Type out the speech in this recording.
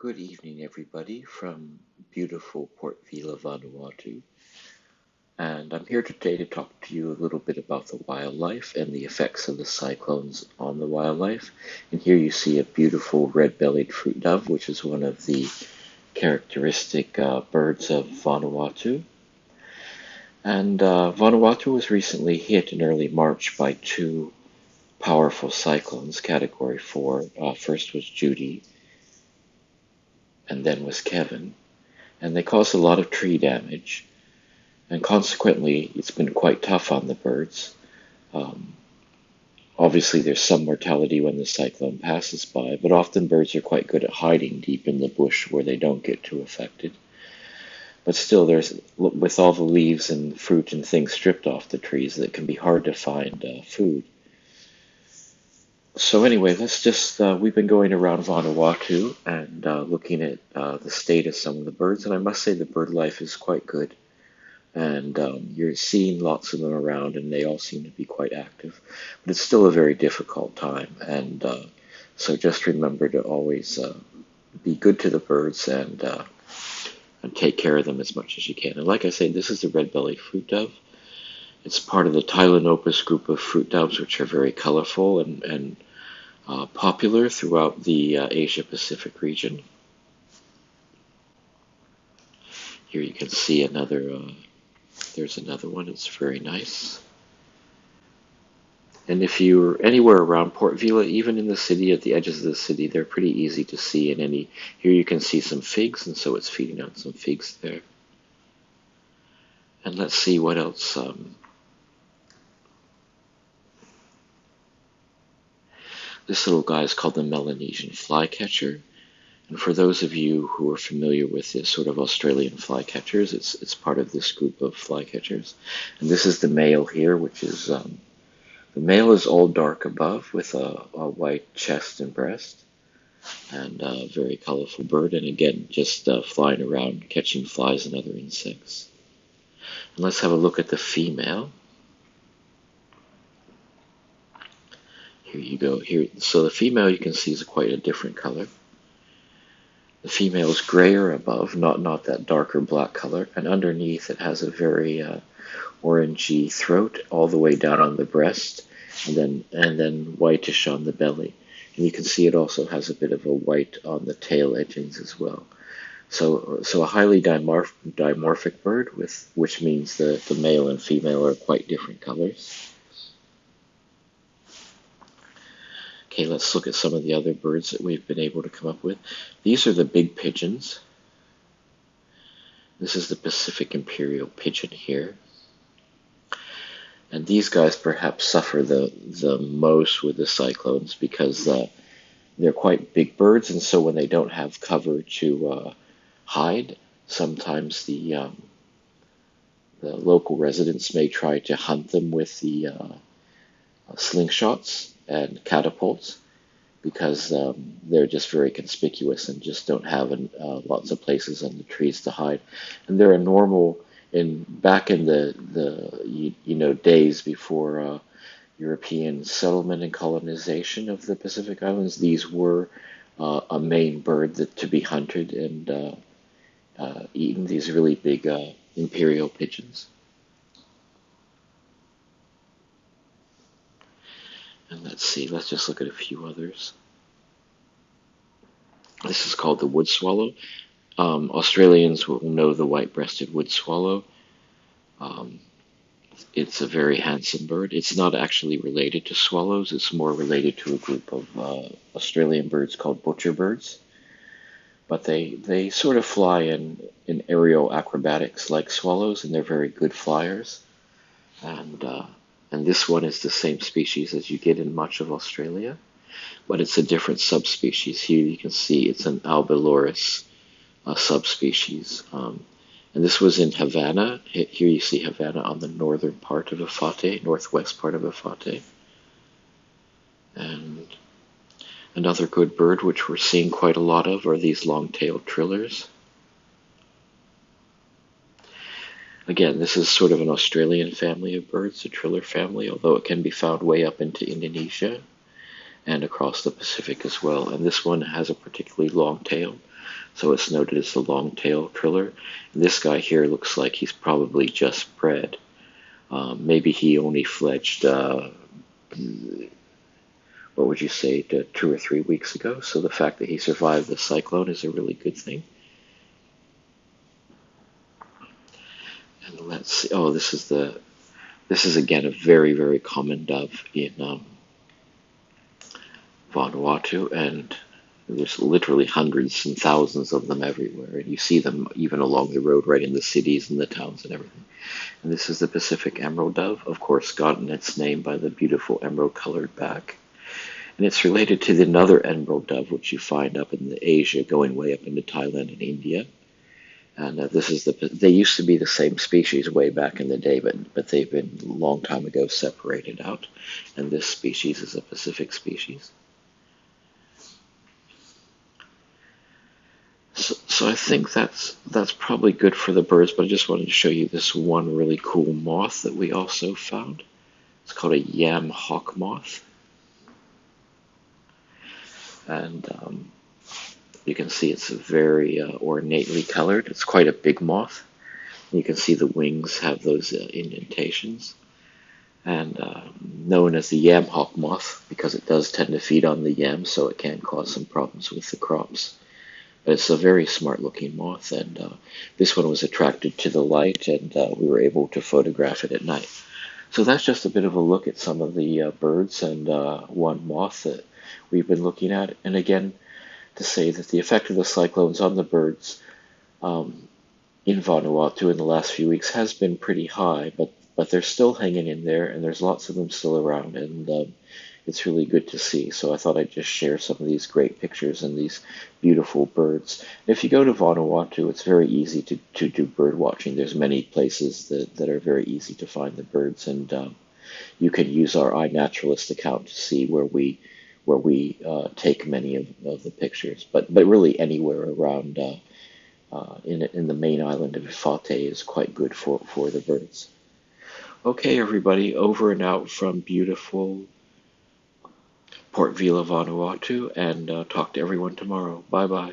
Good evening, everybody, from beautiful Port Vila, Vanuatu. And I'm here today to talk to you a little bit about the wildlife and the effects of the cyclones on the wildlife. And here you see a beautiful red-bellied fruit dove, which is one of the characteristic birds of Vanuatu. And Vanuatu was recently hit in early March by two powerful cyclones, Category 4. First was Judy, and then was Kevin. And they caused a lot of tree damage, and consequently it's been quite tough on the birds. Um, Obviously there's some mortality when the cyclone passes by, but often birds are quite good at hiding deep in the bush where they don't get too affected. But still, with all the leaves and fruit and things stripped off the trees, it can be hard to find food. So anyway, we've been going around Vanuatu and looking at the state of some of the birds, and I must say the bird life is quite good. And you're seeing lots of them around, and they all seem to be quite active. But it's still a very difficult time, and so just remember to always be good to the birds and take care of them as much as you can. And like I say, this is the red-bellied fruit dove. It's part of the Tylenopus group of fruit doves, which are very colorful and popular throughout the Asia-Pacific region. Here you can see there's another one. It's very nice. And if you're anywhere around Port Vila, even in the city, at the edges of the city, they're pretty easy to see. Here you can see some figs, and so it's feeding on some figs there. And let's see what else. This little guy is called the Melanesian flycatcher. And for those of you who are familiar with this sort of Australian flycatchers, it's part of this group of flycatchers. And this is the male here, which is the male is all dark above with a white chest and breast, and a very colorful bird. And again, just flying around, catching flies and other insects. And let's have a look at the female. Here you go. Here, so the female you can see is quite a different color. The female is grayer above, not that darker black color, and underneath it has a very orangey throat all the way down on the breast, and then whitish on the belly. And you can see it also has a bit of a white on the tail edgings as well. So a highly dimorphic bird, which means the male and female are quite different colors. Okay, let's look at some of the other birds that we've been able to come up with. These are the big pigeons. This is the Pacific imperial pigeon here. And these guys perhaps suffer the most with the cyclones because they're quite big birds, and so when they don't have cover to hide, sometimes the local residents may try to hunt them with the slingshots and catapults, because they're just very conspicuous and just don't have lots of places on the trees to hide. And they're a normal back in the days before European settlement and colonization of the Pacific Islands. These were a main bird to be hunted and eaten. These really big imperial pigeons. And let's see, let's just look at a few others. This is called the wood swallow. Australians will know the white-breasted wood swallow. It's a very handsome bird. It's not actually related to swallows. It's more related to a group of Australian birds called butcherbirds. But they sort of fly in aerial acrobatics like swallows, and they're very good flyers. And this one is the same species as you get in much of Australia, but it's a different subspecies. Here you can see it's an albiloris subspecies. And this was in Havana. Here you see Havana on the northern part of Efate, northwest part of Efate. And another good bird, which we're seeing quite a lot of, are these long-tailed trillers. Again, this is sort of an Australian family of birds, the triller family, although it can be found way up into Indonesia and across the Pacific as well. And this one has a particularly long tail, So it's noted as the long-tailed triller. And this guy here looks like he's probably just bred. Maybe he only fledged, what would you say, 2 or 3 weeks ago. So the fact that he survived the cyclone is a really good thing. And let's see. Oh, this is again a very, very common dove in Vanuatu, and there's literally hundreds and thousands of them everywhere, and you see them even along the road, right in the cities and the towns and everything. And this is the Pacific emerald dove, of course, gotten its name by the beautiful emerald-colored back. And it's related to another emerald dove, which you find up in Asia, going way up into Thailand and India. And they used to be the same species way back in the day, but they've been a long time ago separated out. And this species is a Pacific species. So I think that's probably good for the birds, but I just wanted to show you this one really cool moth that we also found. It's called a yam hawk moth. And you can see it's very ornately colored. It's quite a big moth. You can see the wings have those indentations. And known as the yam hawk moth because it does tend to feed on the yam, so it can cause some problems with the crops. But it's a very smart-looking moth, and this one was attracted to the light, and we were able to photograph it at night. So that's just a bit of a look at some of the birds and one moth that we've been looking at. And again, to say that the effect of the cyclones on the birds in Vanuatu in the last few weeks has been pretty high, but they're still hanging in there, and there's lots of them still around, and it's really good to see. So I thought I'd just share some of these great pictures and these beautiful birds. And if you go to Vanuatu, it's very easy to do bird watching. There's many places that are very easy to find the birds, and you can use our iNaturalist account to see where we take many of the pictures. But really anywhere around in the main island of Ifate is quite good for the birds. Okay, everybody, over and out from beautiful Port Vila, Vanuatu, and talk to everyone tomorrow. Bye-bye.